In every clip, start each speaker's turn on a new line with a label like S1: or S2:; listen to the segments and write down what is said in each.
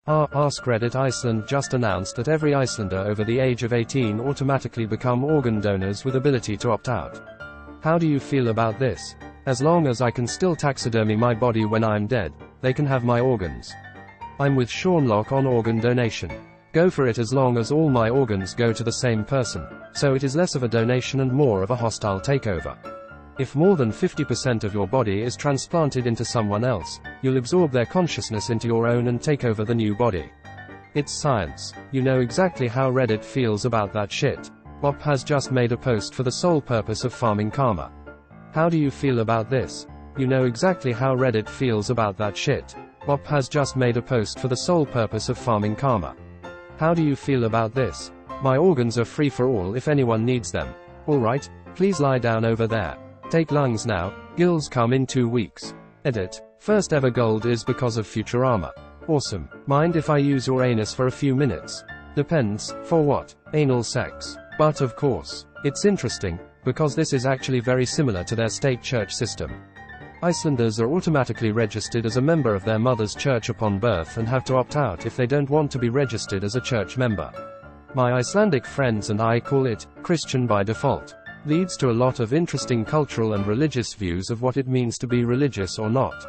S1: Ask Reddit. Iceland just announced that every Icelander over the age of 18 automatically become organ donors with ability to opt out. How do you feel about this? As long as I can still taxidermy my body when I'm dead, they can have my organs. I'm with Sean Locke on organ donation. Go for it as long as all my organs go to the same person, so it is less of a donation and more of a hostile takeover. If more than 50% of your body is transplanted into someone else, you'll absorb their consciousness into your own and take over the new body. It's science. You know exactly how Reddit feels about that shit. Bob has just made a post for the sole purpose of farming karma. How do you feel about this? You know exactly how Reddit feels about that shit. Bob has just made a post for the sole purpose of farming karma. How do you feel about this? My organs are free for all if anyone needs them. Alright, please lie down over there. Take lungs now, gills come in 2 weeks. Edit. First ever gold is because of Futurama. Awesome. Mind if I use your anus for a few minutes? Depends, for what? Anal sex. But of course. It's interesting, because this is actually very similar to their state church system. Icelanders are automatically registered as a member of their mother's church upon birth and have to opt out if they don't want to be registered as a church member. My Icelandic friends and I call it Christian by default. Leads to a lot of interesting cultural and religious views of what it means to be religious or not.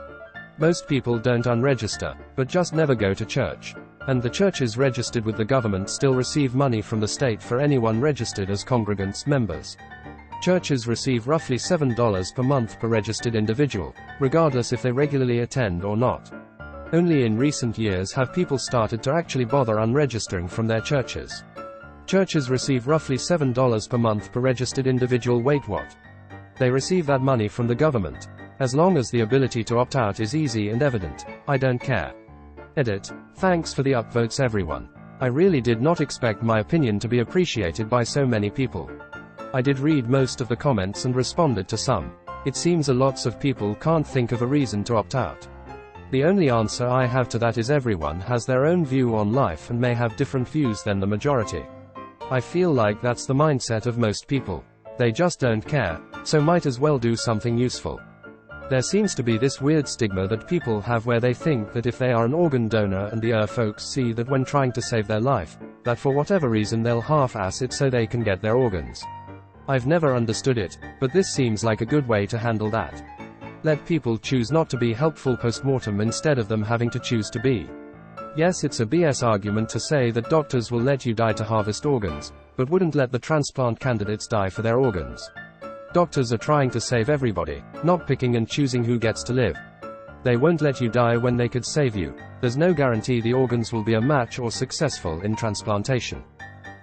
S1: Most people don't unregister, but just never go to church. And the churches registered with the government still receive money from the state for anyone registered as congregants members. Churches receive roughly $7 per month per registered individual, regardless if they regularly attend or not. Only in recent years have people started to actually bother unregistering from their churches. Churches receive roughly $7 per month per registered individual. Wait, what? They receive that money from the government. As long as the ability to opt out is easy and evident, I don't care. Edit. Thanks for the upvotes everyone. I really did not expect my opinion to be appreciated by so many people. I did read most of the comments and responded to some. It seems a lots of people can't think of a reason to opt out. The only answer I have to that is everyone has their own view on life and may have different views than the majority. I feel like that's the mindset of most people. They just don't care, so might as well do something useful. There seems to be this weird stigma that people have where they think that if they are an organ donor and the folks see that when trying to save their life, that for whatever reason they'll half-ass it so they can get their organs. I've never understood it, but this seems like a good way to handle that. Let people choose not to be helpful post-mortem instead of them having to choose to be. Yes, it's a BS argument to say that doctors will let you die to harvest organs, but wouldn't let the transplant candidates die for their organs. Doctors are trying to save everybody, not picking and choosing who gets to live. They won't let you die when they could save you. There's no guarantee the organs will be a match or successful in transplantation.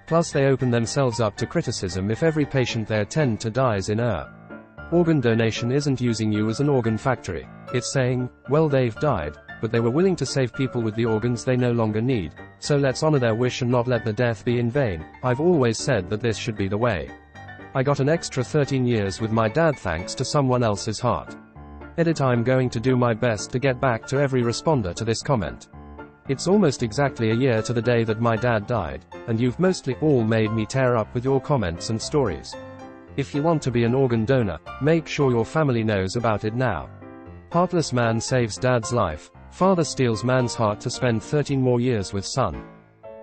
S1: Plus they open themselves up to criticism if every patient they attend to dies in organ donation isn't using you as an organ factory. It's saying, well, they've died, but they were willing to save people with the organs they no longer need, so let's honor their wish and not let the death be in vain. I've always said that this should be the way. I got an extra 13 years with my dad thanks to someone else's heart. Edit. I'm going to do my best to get back to every responder to this comment. It's almost exactly a year to the day that my dad died, and you've mostly all made me tear up with your comments and stories. If you want to be an organ donor, make sure your family knows about it now. Heartless man saves dad's life. Father steals man's heart to spend 13 more years with son.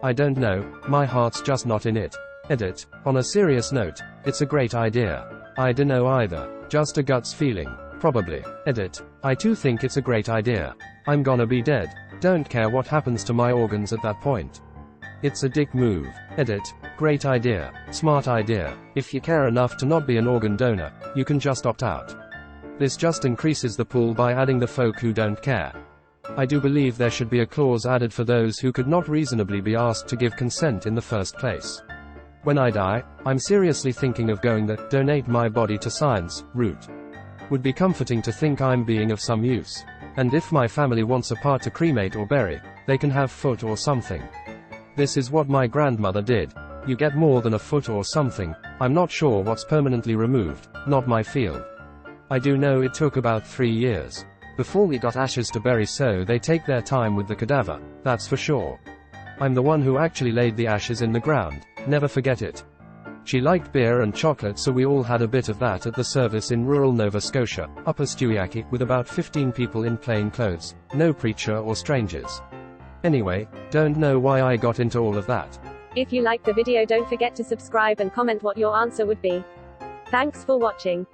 S1: I don't know, my heart's just not in it. Edit. On a serious note, it's a great idea. I dunno either, just a guts feeling, probably. Edit. I too think it's a great idea. I'm gonna be dead. Don't care what happens to my organs at that point. It's a dick move. Edit. Great idea. Smart idea. If you care enough to not be an organ donor, you can just opt out. This just increases the pool by adding the folk who don't care. I do believe there should be a clause added for those who could not reasonably be asked to give consent in the first place. When I die, I'm seriously thinking of going the donate my body to science route. Would be comforting to think I'm being of some use. And if my family wants a part to cremate or bury, they can have foot or something. This is what my grandmother did. You get more than a foot or something. I'm not sure what's permanently removed, not my field. I do know it took about 3 years before we got ashes to bury, so they take their time with the cadaver, that's for sure. I'm the one who actually laid the ashes in the ground, never forget it. She liked beer and chocolate, so we all had a bit of that at the service in rural Nova Scotia, Upper Stewiacke, with about 15 people in plain clothes, no preacher or strangers. Anyway, don't know why I got into all of that.
S2: If you liked the video, don't forget to subscribe and comment what your answer would be. Thanks for watching.